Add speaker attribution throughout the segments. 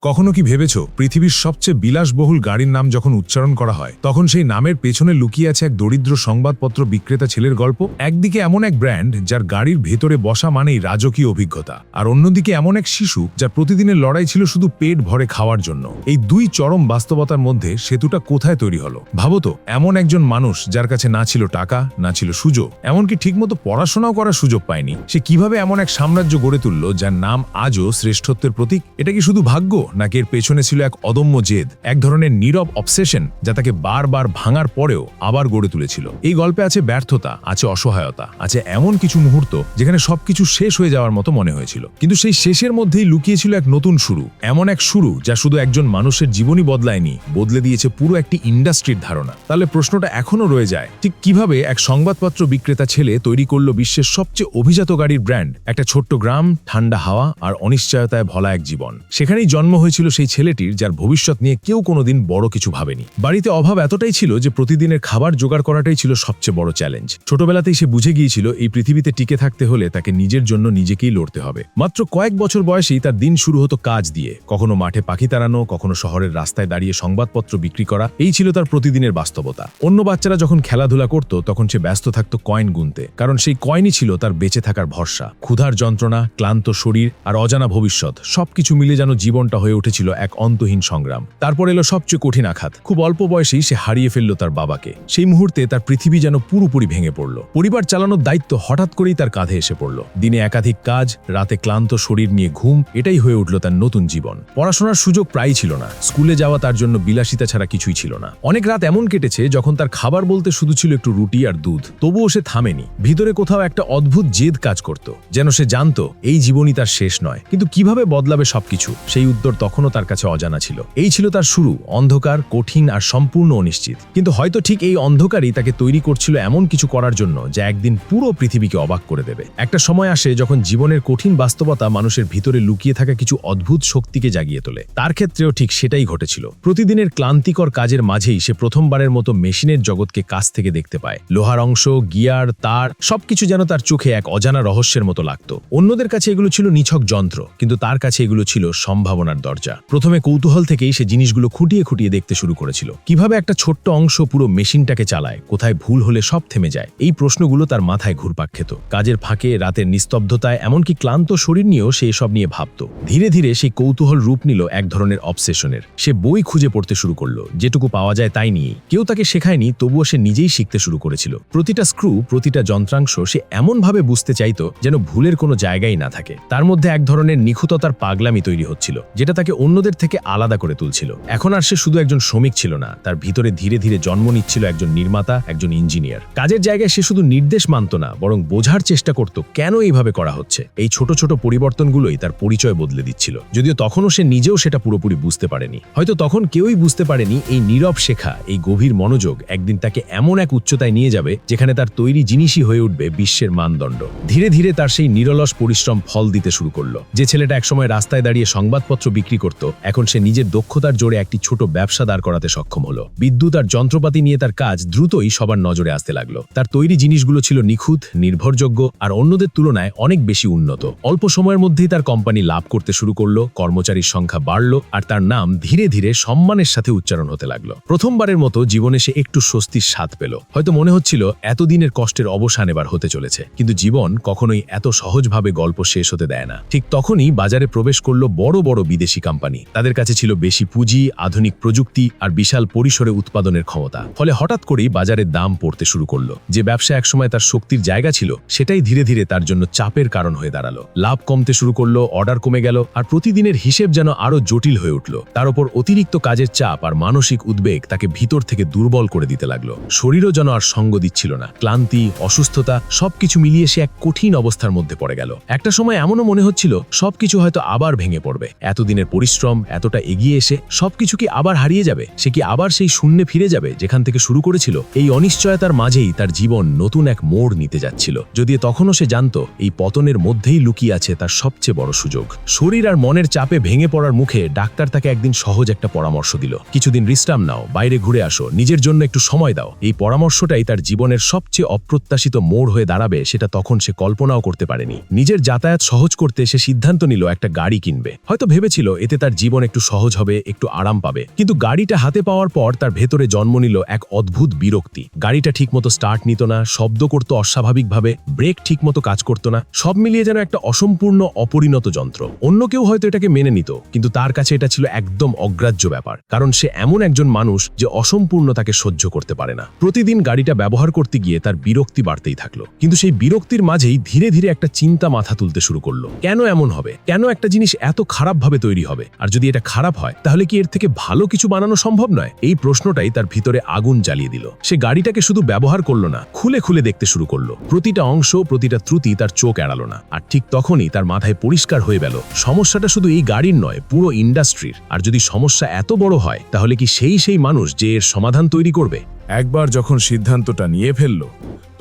Speaker 1: কখনো কি ভেবেছ পৃথিবীর সবচেয়ে বিলাসবহুল গাড়ির নাম যখন উচ্চারণ করা হয় তখন সেই নামের পেছনে লুকিয়ে আছে এক দরিদ্র সংবাদপত্র বিক্রেতা ছেলের গল্প? একদিকে এমন এক ব্র্যান্ড যার গাড়ির ভেতরে বসা মানেই রাজকীয় অভিজ্ঞতা, আর অন্যদিকে এমন এক শিশু যার প্রতিদিনের লড়াই ছিল শুধু পেট ভরে খাওয়ার জন্য। এই দুই চরম বাস্তবতার মধ্যে সেতুটা কোথায় তৈরি হলো? ভাবতো, এমন একজন মানুষ যার কাছে না ছিল টাকা, না ছিল সুযোগ, এমনকি ঠিকমতো পড়াশোনাও করার সুযোগ পায়নি, সে কিভাবে এমন এক সাম্রাজ্য গড়ে তুলল যার নাম আজও শ্রেষ্ঠত্বের প্রতীক? এটা কি শুধু ভাগ্য, নাকি এর পেছনে ছিল এক অদম্য জেদ, এক ধরনের নীরব অবসেশন যা তাকে বারবার ভাঙার পরেও আবার গড়ে তুলেছিল? এই গল্পে আছে ব্যর্থতা, আছে অসহায়তা, আছে এমন কিছু মুহূর্ত যেখানে সবকিছু শেষ হয়ে যাওয়ার মতো মনে হয়েছিল, কিন্তু সেই শেষের মধ্যেই লুকিয়ে ছিল এক নতুন শুরু, এমন এক শুরু যা শুধু একজন মানুষের জীবনই বদলায়নি, বদলে দিয়েছে পুরো একটি ইন্ডাস্ট্রির ধারণা। তাহলে প্রশ্নটা এখনো রয়ে যায়, ঠিক কিভাবে এক সংবাদপত্র বিক্রেতা ছেলে তৈরি করলো বিশ্বের সবচেয়ে অভিজাত গাড়ির ব্র্যান্ড? একটা ছোট্ট গ্রাম, ঠান্ডা হাওয়া আর অনিশ্চয়তায় ভরা এক জীবন। সেখানেই জন্ম হয়েছিল সেই ছেলেটির যার ভবিষ্যৎ নিয়ে কেউ কোনোদিন বড় কিছু ভাবেনি। বাড়িতে অভাব এতটাই ছিল যে প্রতিদিনের খাবার জোগাড় করাটাই ছিল সবচেয়ে বড় চ্যালেঞ্জ। ছোটবেলাতেই সে বুঝে গিয়েছিল এই পৃথিবীতে টিকে থাকতে হলে তাকে নিজের জন্য নিজেকেই লড়তে হবে। মাত্র কয়েক বছর বয়সেই তার দিন শুরু হতো কাজ দিয়ে, কখনো মাঠে পাখি তাড়ানো, কখনো শহরের রাস্তায় দাঁড়িয়ে সংবাদপত্র বিক্রি করা। এই ছিল তার প্রতিদিনের বাস্তবতা। অন্য বাচ্চারা যখন খেলাধুলা করত তখন সে ব্যস্ত থাকতো কয়েন গুনতে, কারণ সেই কয়েনই ছিল তার বেঁচে থাকার ভরসা। ক্ষুধার যন্ত্রণা, ক্লান্ত শরীর আর অজানা ভবিষ্যৎ সবকিছু মিলে যেন জীবনটা হয়ে উঠেছিল এক অন্তহীন সংগ্রাম। তারপর এলো সবচেয়ে কঠিন আঘাত। খুব অল্প বয়সেই সে হারিয়ে ফেলল তার বাবাকে। সেই মুহূর্তে তার পৃথিবী যেন পুরোপুরি ভেঙে পড়ল। পরিবার চালানোর দায়িত্ব হঠাৎ করেই তার কাঁধে এসে পড়ল। দিনে একাধিক কাজ, রাতে ক্লান্ত শরীর নিয়ে ঘুম, এটাই হয়ে উঠল তার নতুন জীবন। পড়াশোনার সুযোগ প্রায়ই ছিল না। স্কুলে যাওয়া তার জন্য বিলাসিতা ছাড়া কিছুই ছিল না। অনেক রাত এমন কেটেছে যখন তার খাবার বলতে শুধু ছিল একটু রুটি আর দুধ। তবুও সে থামেনি। ভিতরে কোথাও একটা অদ্ভুত জেদ কাজ করত, যেন সে জানতো এই জীবনই তার শেষ নয়। কিন্তু কিভাবে বদলাবে সবকিছু, সেই উত্তর তখনও তার কাছে অজানা ছিল। এই ছিল তার শুরু, অন্ধকার, কঠিন আর সম্পূর্ণ অনিশ্চিত। কিন্তু হয়তো ঠিক এই অন্ধকারই তাকে তৈরি করছিল এমন কিছু করার জন্য যা একদিন পুরো পৃথিবীকে অবাক করে দেবে। একটা সময় আসে যখন জীবনের কঠিন বাস্তবতা মানুষের ভিতরে লুকিয়ে থাকা কিছু অদ্ভুত শক্তিকে জাগিয়ে তোলে। তার ক্ষেত্রেও ঠিক সেটাই ঘটেছিল। প্রতিদিনের ক্লান্তিকর কাজের মাঝেই সে প্রথমবারের মতো মেশিনের জগৎকে কাছ থেকে দেখতে পায়। লোহার অংশ, গিয়ার, তার সবকিছু যেন তার চোখে এক অজানা রহস্যের মতো লাগত। অন্যদের কাছে এগুলো ছিল নিছক যন্ত্র, কিন্তু তার কাছে এগুলো ছিল সম্ভাবনার দরজা। প্রথমে কৌতূহল থেকেই সে জিনিসগুলো খুঁটিয়ে খুঁটিয়ে দেখতে শুরু করেছিল। কিভাবে একটা ছোট্ট অংশ পুরো মেশিনটাকে চালায়, কোথায় ভুল হলে সব থেমে যায়, এই প্রশ্নগুলো তার মাথায় ঘুরপাক খেত। কাজের ফাঁকে, রাতের নিস্তব্ধতায়, এমনকি ক্লান্ত শরীর নিয়েও সে এসব নিয়ে ভাবত। ধীরে ধীরে সেই কৌতূহল রূপ নিল এক ধরনের অবসেশনের। সে বই খুঁজে পড়তে শুরু করলো, যেটুকু পাওয়া যায় তাই নিয়েই। কেউ তাকে শেখায়নি, তবুও সে নিজেই শিখতে শুরু করেছিল। প্রতিটা স্ক্রু, প্রতিটা যন্ত্রাংশ সে এমনভাবে বুঝতে চাইত যেন ভুলের কোনো জায়গাই না থাকে। তার মধ্যে এক ধরনের নিখুঁততার পাগলামি তৈরি হচ্ছিল, যেটা তাকে অন্যদের থেকে আলাদা করে তুলছিল। এখন আর সে শুধু একজন শ্রমিক ছিল না, তার ভিতরে ধীরে ধীরে জন্ম নিচ্ছিল একজন নির্মাতা, একজন ইঞ্জিনিয়ার। কাজের জায়গায় সে শুধু নির্দেশ মানত না, বরং বোঝার চেষ্টা করত কেন এইভাবে করা হচ্ছে। এই ছোট ছোট পরিবর্তনগুলোই তার পরিচয় বদলে দিচ্ছিল, যদিও তখনও সে নিজেও সেটা পুরোপুরি বুঝতে পারেনি। হয়তো তখন কেউই বুঝতে পারেনি এই নীরব শেখা, এই গভীর মনোযোগ একদিন তাকে এমন এক উচ্চতায় নিয়ে যাবে যেখানে তার তৈরি জিনিসই হয়ে উঠবে বিশ্বের মানদণ্ড। ধীরে ধীরে তার সেই নিরলস পরিশ্রম ফল দিতে শুরু করলো। যে ছেলেটা একসময় রাস্তায় দাঁড়িয়ে সংবাদপত্র বিক্রি করত, এখন সে নিজের দক্ষতার জোরে একটি ছোট ব্যবসা দাঁড় করাতে সক্ষম হলো। বিদ্যুৎ আর যন্ত্রপাতি নিয়ে তার কাজ দ্রুতই সবার নজরে আসতে লাগলো। তার তৈরি জিনিসগুলো ছিল নিখুঁত, নির্ভরযোগ্য আর অন্যদের তুলনায় অনেক বেশি উন্নত। অল্প সময়ের মধ্যেই তার কোম্পানি লাভ করতে শুরু করলো, কর্মচারীর সংখ্যা বাড়লো আর তার নাম ধীরে ধীরে সম্মানের সাথে উচ্চারণ হতে লাগলো। প্রথমবারের মতো জীবনে সে একটু স্বস্তির স্বাদ পেল। হয়তো মনে হচ্ছিল এতদিনের কষ্টের অবসান এবার হতে চলেছে। কিন্তু জীবন কখনোই এত সহজভাবে গল্প শেষ হতে দেয় না। ঠিক তখনই বাজারে প্রবেশ করলো বড় বড় বিদেশি কোম্পানি। তাদের কাছে ছিল বেশি পুঁজি, আধুনিক প্রযুক্তি আর বিশাল পরিসরে উৎপাদনের ক্ষমতা। ফলে হঠাৎ করেই বাজারের দাম পড়তে শুরু করলো। যে ব্যবসা একসময় তার শক্তির জায়গা ছিল, সেটাই ধীরে ধীরে তার জন্য চাপের কারণ হয়ে দাঁড়ালো। লাভ কমতে শুরু করলো, অর্ডার কমে গেল আর প্রতিদিনের হিসেব যেন আরো জটিল হয়ে উঠল। তার উপর অতিরিক্ত কাজের চাপ আর মানসিক উদ্বেগ তাকে ভিতর থেকে দুর্বল করে দিতে লাগলো। শরীরও যেন আর সঙ্গ দিচ্ছিল না। ক্লান্তি, অসুস্থতা সবকিছু মিলিয়ে সে এক কঠিন অবস্থার মধ্যে পড়ে গেল। একটা সময় এমনও মনে হচ্ছিল সবকিছু হয়তো আবার ভেঙে পড়বে। এতদিনের পরিশ্রম, এতটা এগিয়ে এসে সবকিছু কি আবার হারিয়ে যাবে? সে কি আবার সেই শূন্যে ফিরে যাবে যেখান থেকে শুরু করেছিল? এই অনিশ্চয়তার মাঝেই তার জীবন নতুন এক মোড় নিতে যাচ্ছিল, যদিও তখনও সে জানত এই পতনের মধ্যেই লুকিয়ে আছে তার সবচেয়ে বড় সুযোগ। শরীর আর মনের চাপে ভেঙে পড়ার মুখে ডাক্তার তাকে একদিন সহজ একটা পরামর্শ দিল, কিছুদিন বিশ্রাম নাও, বাইরে ঘুরে আসো, নিজের জন্য একটু সময় দাও। এই পরামর্শটাই তার জীবনের সবচেয়ে অপ্রত্যাশিত মোড় হয়ে দাঁড়াবে, সেটা তখন সে কল্পনাও করতে পারেনি। নিজের যাতায়াত সহজ করতে সে সিদ্ধান্ত নিল একটা গাড়ি কিনবে। হয়তো ভেবেছিল
Speaker 2: এতে তার জীবন একটু সহজ হবে, একটু আরাম পাবে। কিন্তু গাড়িটা হাতে পাওয়ার পর তার ভেতরে জন্ম নিল এক অদ্ভুত বিরক্তি। গাড়িটা ঠিকমতো স্টার্ট নিত না, শব্দ করত অস্বাভাবিকভাবে, ব্রেক ঠিকমতো কাজ করত না, সব মিলিয়ে যেন একটা অসম্পূর্ণ অপরিণত যন্ত্র। অন্য কেউ হয়তো এটাকে মেনে নিত, কিন্তু তার কাছে এটা ছিল একদম অগ্রাহ্য ব্যাপার, কারণ সে এমন একজন মানুষ যে অসম্পূর্ণতাকে সহ্য করতে পারে না। প্রতিদিন গাড়িটা ব্যবহার করতে গিয়ে তার বিরক্তি বাড়তেই থাকলো, কিন্তু সেই বিরক্তির মাঝেই ধীরে ধীরে একটা চিন্তা মাথা তুলতে শুরু করলো। কেন এমন হবে? কেন একটা জিনিস এত খারাপভাবে তৈরি হবে? আর যদি এটা খারাপ হয় তাহলে কি এর থেকে ভালো কিছু বানানো সম্ভব নয়? এই প্রশ্নটাই তার ভিতরে আগুন জ্বালিয়ে দিল। সে গাড়িটাকে শুধু ব্যবহার করলো না, খুলে খুলে দেখতে শুরু করলো। প্রতিটা অংশ, প্রতিটা ত্রুটি তার চোখ এড়ালো না। আর ঠিক তখনই তার মাথায় পরিষ্কার হয়ে গেল, সমস্যাটা শুধু এই গাড়ির নয়, পুরো ইন্ডাস্ট্রির। আর যদি সমস্যা এত বড় হয় তাহলে কি সেই মানুষ যে এর সমাধান তৈরি করবে?
Speaker 1: একবার যখন সিদ্ধান্তটা নিয়ে ফেলল,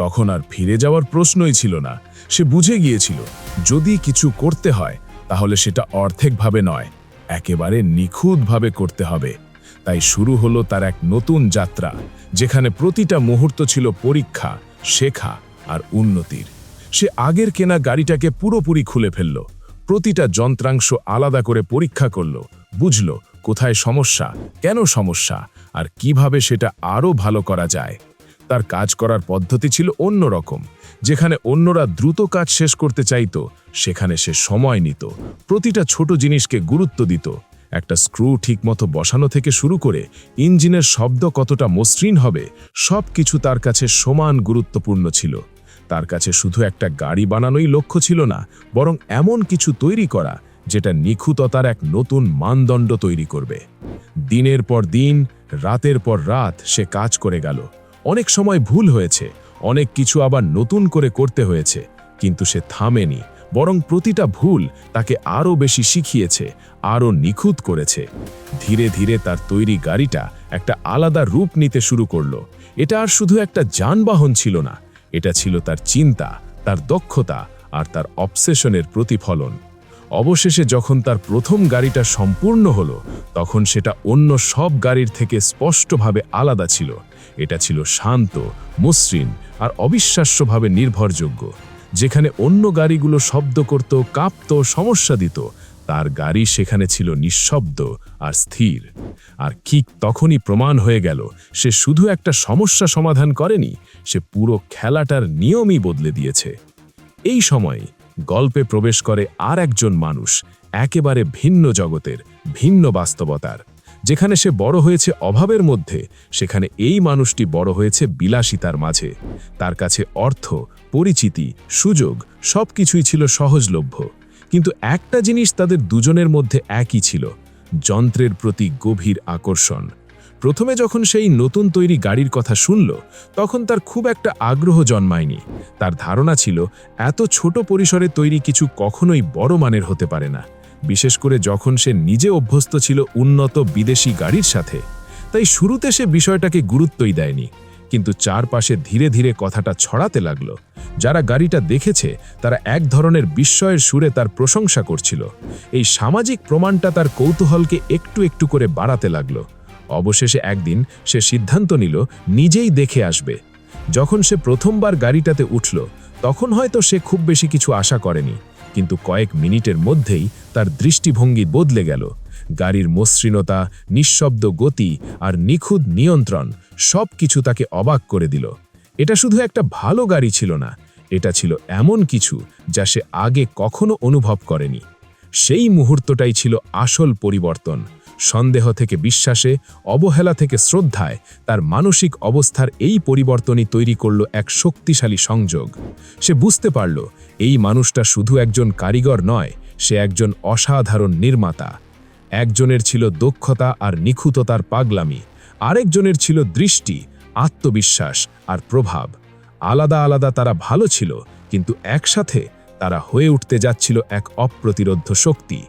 Speaker 1: তখন আর ফিরে যাওয়ার প্রশ্নই ছিল না। সে বুঝে গিয়েছিল, যদি কিছু করতে হয় তাহলে সেটা অর্ধেকভাবে নয়, একেবারে নিখুঁতভাবে করতে হবে। তাই শুরু হলো তার এক নতুন যাত্রা, যেখানে প্রতিটা মুহূর্ত ছিল পরীক্ষা, শেখা আর উন্নতির। সে আগের কেনা গাড়িটাকে পুরোপুরি খুলে ফেলল, প্রতিটা যন্ত্রাংশ আলাদা করে পরীক্ষা করল, বুঝল কোথায় সমস্যা, কেন সমস্যা, আর কিভাবে সেটা আরও ভালো করা যায়। তার কাজ করার পদ্ধতি ছিল অন্যরকম। যেখানে অন্যরা দ্রুত কাজ শেষ করতে চাইতো, সেখানে সে সময় নিত, প্রতিটা ছোট জিনিসকে গুরুত্ব দিত। একটা স্ক্রু ঠিকমতো বসানো থেকে শুরু করে ইঞ্জিনের শব্দ কতটা মসৃণ হবে, সব কিছু তার কাছে সমান গুরুত্বপূর্ণ ছিল। তার কাছে শুধু একটা গাড়ি বানানোই লক্ষ্য ছিল না, বরং এমন কিছু তৈরি করা যেটা নিখুঁততার এক নতুন মানদণ্ড তৈরি করবে। দিনের পর দিন, রাতের পর রাত সে কাজ করে গেল। অনেক সময় ভুল হয়েছে, অনেক কিছু আবার নতুন করে করতে হয়েছে, কিন্তু সে থামেনি, বরং প্রতিটা ভুল তাকে আরও বেশি শিখিয়েছে, আরও নিখুঁত করেছে। ধীরে ধীরে তার তৈরি গাড়িটা একটা আলাদা রূপ নিতে শুরু করলো। এটা আর শুধু একটা যানবাহন ছিল না, এটা ছিল তার চিন্তা, তার দক্ষতা আর তার অবসেশনের প্রতিফলন। অবশেষে যখন তার প্রথম গাড়িটা সম্পূর্ণ হলো, তখন সেটা অন্য সব গাড়ির থেকে স্পষ্টভাবে আলাদা ছিল। এটা ছিল শান্ত, মসৃণ আর অবিশ্বাস্যভাবে নির্ভরযোগ্য। যেখানে অন্য গাড়িগুলো শব্দ করত, কাঁপত, সমস্যা দিত, তার গাড়ি সেখানে ছিল নিঃশব্দ আর স্থির। আর ঠিক তখনই প্রমাণ হয়ে গেল, সে শুধু একটা সমস্যা সমাধান করেনি, সে পুরো খেলাটার নিয়মই বদলে দিয়েছে। এই সময় গল্পে প্রবেশ করে আর একজন মানুষ, একেবারে ভিন্ন জগতের, ভিন্ন বাস্তবতার। যেখানে সে বড় হয়েছে অভাবের মধ্যে, সেখানে এই মানুষটি বড় হয়েছে বিলাসিতার মাঝে। তার কাছে অর্থ, পরিচিতি, সুযোগ সবকিছুই ছিল সহজলভ্য, কিন্তু একটা জিনিস তাদের দুজনের মধ্যে একই ছিল: যন্ত্রের প্রতি গভীর আকর্ষণ। প্রথমে যখন সেই নতুন তৈরি গাড়ির কথা শুনল, তখন তার খুব একটা আগ্রহ জন্মায়নি। তার ধারণা ছিল এত ছোট পরিসরে তৈরি কিছু কখনোই বড় মানের হতে পারে না, বিশেষ করে যখন সে নিজে অভ্যস্ত ছিল উন্নত বিদেশি গাড়ির সাথে। তাই শুরুতে সে বিষয়টাকে গুরুত্বই দেয়নি, কিন্তু চারপাশে ধীরে ধীরে কথাটা ছড়াতে লাগলো। যারা গাড়িটা দেখেছে তারা এক ধরনের বিস্ময়ের সুরে তার প্রশংসা করছিল। এই সামাজিক প্রমাণটা তার কৌতূহলকে একটু একটু করে বাড়াতে লাগলো। অবশেষে একদিন সে সিদ্ধান্ত নিল নিজেই দেখে আসবে। যখন সে প্রথমবার গাড়িটাতে উঠল, তখন হয়তো সে খুব বেশি কিছু আশা করেনি, কিন্তু কয়েক মিনিটের মধ্যেই তার দৃষ্টিভঙ্গি বদলে গেল। গাড়ির মসৃণতা, নিঃশব্দ গতি আর নিখুঁত নিয়ন্ত্রণ সব কিছু তাকে অবাক করে দিল। এটা শুধু একটা ভালো গাড়ি ছিল না, এটা ছিল এমন কিছু যা সে আগে কখনো অনুভব করেনি। সেই মুহূর্তটাই ছিল আসল পরিবর্তন। সন্দেহ থেকে বিশ্বাসে, অবহেলা থেকে শ্রদ্ধায়, তার মানসিক অবস্থার এই পরিবর্তনই তৈরি করল এক শক্তিশালী সংযোগ। সে বুঝতে পারল, এই মানুষটা শুধু একজন কারিগর নয়, সে একজন অসাধারণ নির্মাতা। একজনের ছিল দক্ষতা আর নিখুঁততার পাগলামি, আরেকজনের ছিল দৃষ্টি, আত্মবিশ্বাস আর প্রভাব। আলাদা আলাদা তারা ভালো ছিল, কিন্তু একসাথে তারা হয়ে উঠতে যাচ্ছিল এক অপ্রতিরোধ্য শক্তি।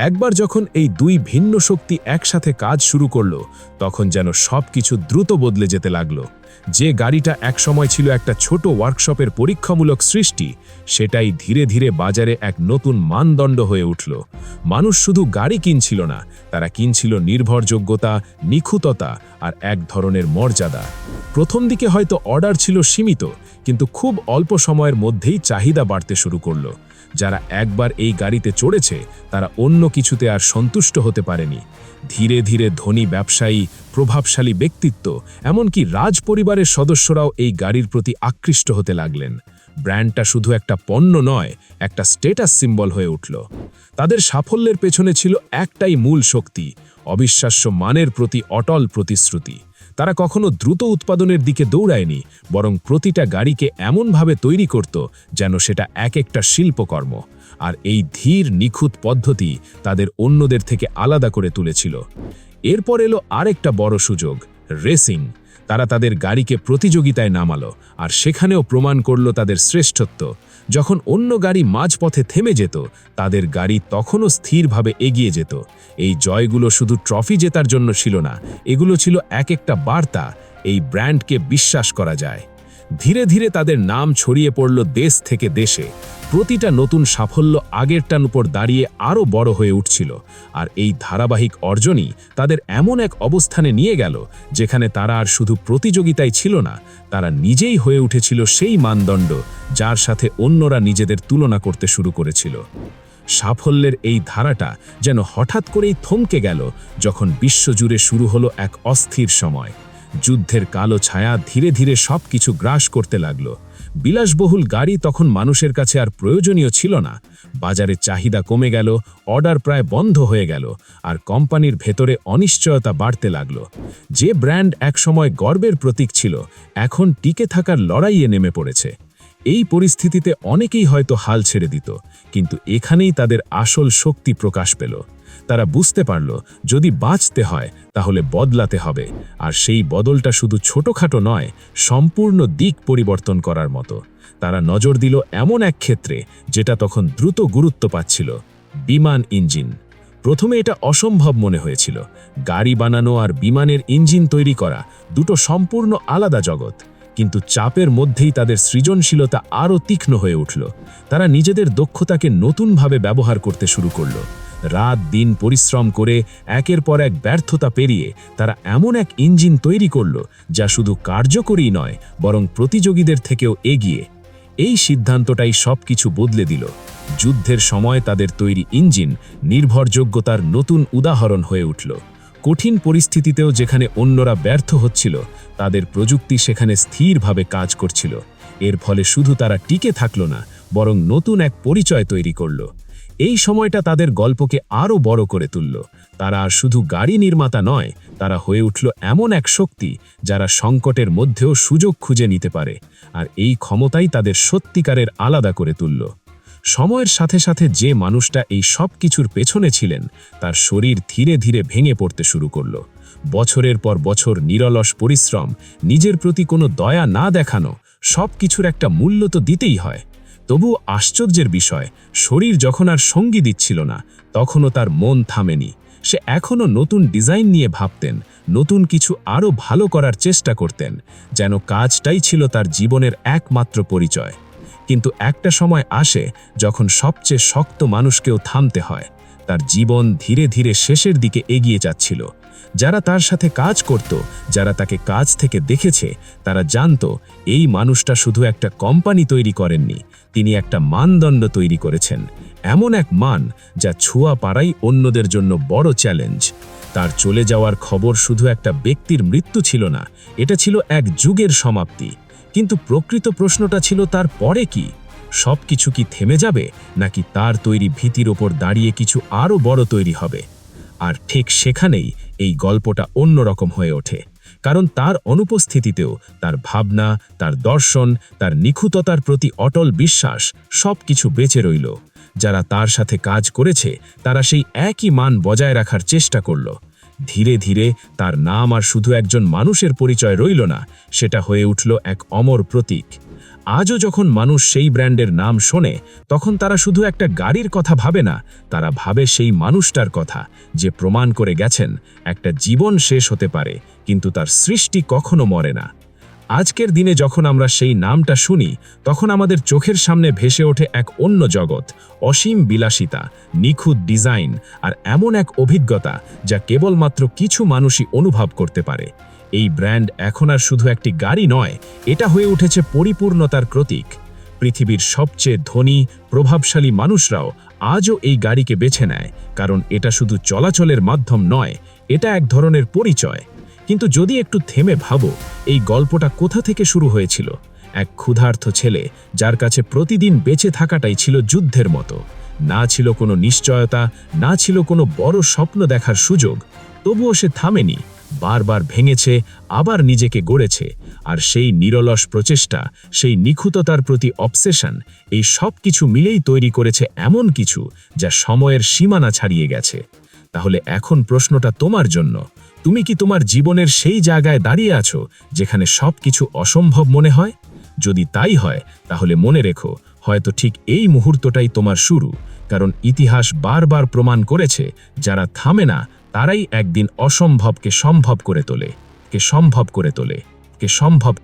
Speaker 1: একবার যখন এই দুই ভিন্ন শক্তি একসাথে কাজ শুরু করলো, তখন যেন সবকিছু দ্রুত বদলে যেতে লাগলো। যে গাড়িটা একসময় ছিল একটা ছোট ওয়ার্কশপের পরীক্ষামূলক সৃষ্টি, সেটাই ধীরে ধীরে বাজারে এক নতুন মানদণ্ড হয়ে উঠল। মানুষ শুধু গাড়ি কিনছিল না, তারা কিনছিল নির্ভরযোগ্যতা, নিখুঁততা আর এক ধরনের মর্যাদা। প্রথম দিকে হয়তো অর্ডার ছিল সীমিত, কিন্তু খুব অল্প সময়ের মধ্যেই চাহিদা বাড়তে শুরু করলো।
Speaker 2: যারা একবার এই গাড়িতে চড়েছে তারা অন্য কিছুতে আর সন্তুষ্ট হতে পারেনি। ধীরে ধীরে ধনী ব্যবসায়ী, প্রভাবশালী ব্যক্তিত্ব, এমনকি রাজ পরিবারের সদস্যরাও এই গাড়ির প্রতি আকৃষ্ট হতে লাগলেন। ব্র্যান্ডটা শুধু একটা পণ্য নয়, একটা স্ট্যাটাস সিম্বল হয়ে উঠল। তাদের সাফল্যের পেছনে ছিল একটাই মূল শক্তি, অবিশ্বাস্য মানের প্রতি অটল প্রতিশ্রুতি। তারা কখনো দ্রুত উৎপাদনের দিকে দৌড়ায়নি, বরং প্রতিটা গাড়িকে এমনভাবে তৈরি করত যেন সেটা এক একটা শিল্পকর্ম। আর এই ধীর নিখুঁত পদ্ধতি তাদের অন্যদের থেকে আলাদা করে তুলেছিল। এরপর এলো আরেকটা বড় সুযোগ, রেসিং। তারা তাদের গাড়িকে প্রতিযোগিতায় নামালো, আর সেখানেও প্রমাণ করল তাদের শ্রেষ্ঠত্ব। যখন অন্য গাড়ি মাঝপথে থেমে যেত, তাদের গাড়ি তখনও স্থিরভাবে এগিয়ে যেত। এই জয়গুলো শুধু ট্রফি জেতার জন্য ছিল না, এগুলো ছিল এক একটা বার্তা, এই ব্র্যান্ডকে বিশ্বাস করা যায়। ধীরে ধীরে তাদের নাম ছড়িয়ে পড়ল দেশ থেকে দেশে। প্রতিটা নতুন সাফল্য আগেরটার উপর দাঁড়িয়ে আরও বড় হয়ে উঠছিল। আর এই ধারাবাহিক অর্জনই তাদের এমন এক অবস্থানে নিয়ে গেল যেখানে তারা আর শুধু প্রতিযোগিতায় ছিল না, তারা নিজেই হয়ে উঠেছিল সেই মানদণ্ড যার সাথে অন্যরা নিজেদের তুলনা করতে শুরু করেছিল। সাফল্যের এই ধারাটা যেন হঠাৎ করেই থমকে গেল যখন বিশ্বজুড়ে শুরু হলো এক অস্থির সময়। যুদ্ধের কালো ছায়া ধীরে ধীরে সবকিছু গ্রাস করতে লাগলো। বিলাসবহুল গাড়ি তখন মানুষের কাছে আর প্রয়োজনীয় ছিল না। বাজারে চাহিদা কমে গেল, অর্ডার প্রায় বন্ধ হয়ে গেল, আর কোম্পানির ভেতরে অনিশ্চয়তা বাড়তে লাগলো। যে ব্র্যান্ড একসময় গর্বের প্রতীক ছিল, এখন টিকে থাকার লড়াইয়ে নেমে পড়েছে। এই পরিস্থিতিতে অনেকেই হয়তো হাল ছেড়ে দিত, কিন্তু এখানেই তাদের আসল শক্তি প্রকাশ পেল। তারা বুঝতে পারল, যদি বাঁচতে হয় তাহলে বদলাতে হবে, আর সেই বদলটা শুধু ছোটখাটো নয়, সম্পূর্ণ দিক পরিবর্তন করার মতো। তারা নজর দিল এমন এক ক্ষেত্রে যেটা তখন দ্রুত গুরুত্ব পাচ্ছিল, বিমান ইঞ্জিন। প্রথমে এটা অসম্ভব মনে হয়েছিল। গাড়ি বানানো আর বিমানের ইঞ্জিন তৈরি করা দুটো সম্পূর্ণ আলাদা জগৎ। কিন্তু চাপের মধ্যেই তাদের সৃজনশীলতা আরও তীক্ষ্ণ হয়ে উঠল। তারা নিজেদের দক্ষতাকে নতুনভাবে ব্যবহার করতে শুরু করল। রাত দিন পরিশ্রম করে একের পর এক ব্যর্থতা পেরিয়ে তারা এমন এক ইঞ্জিন তৈরি করল যা শুধু কার্যকরী নয়, বরং প্রতিযোগীদের থেকেও এগিয়ে। এই সিদ্ধান্তটাই সবকিছু বদলে দিল। যুদ্ধের সময় তাদের তৈরি ইঞ্জিন নির্ভরযোগ্যতার নতুন উদাহরণ হয়ে উঠল। কঠিন পরিস্থিতিতেও যেখানে অন্যরা ব্যর্থ হচ্ছিল, তাদের প্রযুক্তি সেখানে স্থিরভাবে কাজ করছিল। এর ফলে শুধু তারা টিকে থাকল না, বরং নতুন এক পরিচয় তৈরি করল। এই সময়টা তাদের গল্পকে আরও বড় করে তুলল। তারা আর শুধু গাড়ি নির্মাতা নয়, তারা হয়ে উঠল এমন এক শক্তি যারা সংকটের মধ্যেও সুযোগ খুঁজে নিতে পারে। আর এই ক্ষমতাই তাদের সত্যিকারের আলাদা করে তুলল। সময়ের সাথে সাথে যে মানুষটা এই সব কিছুর পেছনে ছিলেন, তার শরীর ধীরে ধীরে ভেঙে পড়তে শুরু করল। বছরের পর বছর নিরলস পরিশ্রম, নিজের প্রতি কোনো দয়া না দেখানো, সব কিছুর একটা মূল্য তো দিতেই হয়। তবু আশ্চর্যের বিষয়, শরীর যখন আর সঙ্গী দিচ্ছিল না, তখনও তার মন থামেনি। সে এখনও নতুন ডিজাইন নিয়ে ভাবতেন, নতুন কিছু আরও ভালো করার চেষ্টা করতেন, যেন কাজটাই ছিল তার জীবনের একমাত্র পরিচয়। কিন্তু একটা সময় আসে যখন সবচেয়ে শক্ত মানুষকেও থামতে হয়। তার জীবন ধীরে ধীরে শেষের দিকে এগিয়ে যাচ্ছিল। যারা তার সাথে কাজ করত, যারা তাকে কাজ থেকে দেখেছে, তারা জানত এই মানুষটা শুধু একটা কোম্পানি তৈরি করেননি, তিনি একটা মানদণ্ড তৈরি করেছেন। এমন এক মান যা ছোঁয়া পাড়াই অন্যদের জন্য বড় চ্যালেঞ্জ। তার চলে যাওয়ার খবর শুধু একটা ব্যক্তির মৃত্যু ছিল না, এটা ছিল এক যুগের সমাপ্তি। কিন্তু প্রকৃত প্রশ্নটা ছিল, তার পরে কি? সব কিছু কি থেমে যাবে, নাকি তার তৈরি ভীতির ওপর দাঁড়িয়ে কিছু আরও বড় তৈরি হবে? আর ঠিক সেখানেই এই গল্পটা অন্যরকম হয়ে ওঠে। কারণ তার অনুপস্থিতিতেও তার ভাবনা, তার দর্শন, তার নিখুঁততার প্রতি অটল বিশ্বাস সব কিছু বেঁচে রইল। যারা তার সাথে কাজ করেছে, তারা সেই একই মান বজায় রাখার চেষ্টা করল। ধীরে ধীরে তার নাম আর শুধু একজন মানুষের পরিচয় রইল না, সেটা হয়ে উঠল এক অমর প্রতীক। আজও যখন মানুষ সেই ব্র্যান্ডের নাম শোনে, তখন তারা শুধু একটা গাড়ির কথা ভাবে না, তারা ভাবে সেই মানুষটার কথা, যে প্রমাণ করে গেছেন একটা জীবন শেষ হতে পারে, কিন্তু তার সৃষ্টি কখনো মরে না। আজকের দিনে যখন আমরা সেই নামটা শুনি, তখন আমাদের চোখের সামনে ভেসে ওঠে এক অন্য জগৎ, অসীম বিলাসিতা, নিখুঁত ডিজাইন, আর এমন এক অভিজ্ঞতা যা কেবলমাত্র কিছু মানুষই অনুভব করতে পারে। এই ব্র্যান্ড এখন আর শুধু একটি গাড়ি নয়, এটা হয়ে উঠেছে পরিপূর্ণতার প্রতীক।
Speaker 3: পৃথিবীর সবচেয়ে ধনী প্রভাবশালী মানুষরাও আজও এই গাড়িকে বেছে নেয়, কারণ এটা শুধু চলাচলের মাধ্যম নয়, এটা এক ধরনের পরিচয়। কিন্তু যদি একটু থেমে ভাবো, এই গল্পটা কোথা থেকে শুরু হয়েছিল? এক ক্ষুধার্ত ছেলে যার কাছে প্রতিদিন বেঁচে থাকাটাই ছিল যুদ্ধের মতো। না ছিল কোনো নিশ্চয়তা, না ছিল কোনো বড় স্বপ্ন দেখার সুযোগ। তবুও সে থামেনি, বারবার ভেঙেছে, আবার নিজেকে গড়েছে। আর সেই নিরলস প্রচেষ্টা, সেই নিখুঁততার প্রতি অবসেশন, এই সব কিছু মিলেই তৈরি করেছে এমন কিছু যা সময়ের সীমানা ছাড়িয়ে গেছে। তাহলে এখন প্রশ্নটা তোমার জন্য, তুমি কি তোমার জীবনের সেই জায়গায় দাঁড়িয়ে আছো যেখানে সব কিছু অসম্ভব মনে হয়? যদি তাই হয়, তাহলে মনে রেখো, হয়তো ঠিক এই মুহূর্তটাই তোমার শুরু। কারণ ইতিহাস বারবার প্রমাণ করেছে, যারা থামে না তারাই একদিন অসম্ভবকে সম্ভব করে তোলে, কে সম্ভব করে তোলে, কে সম্ভব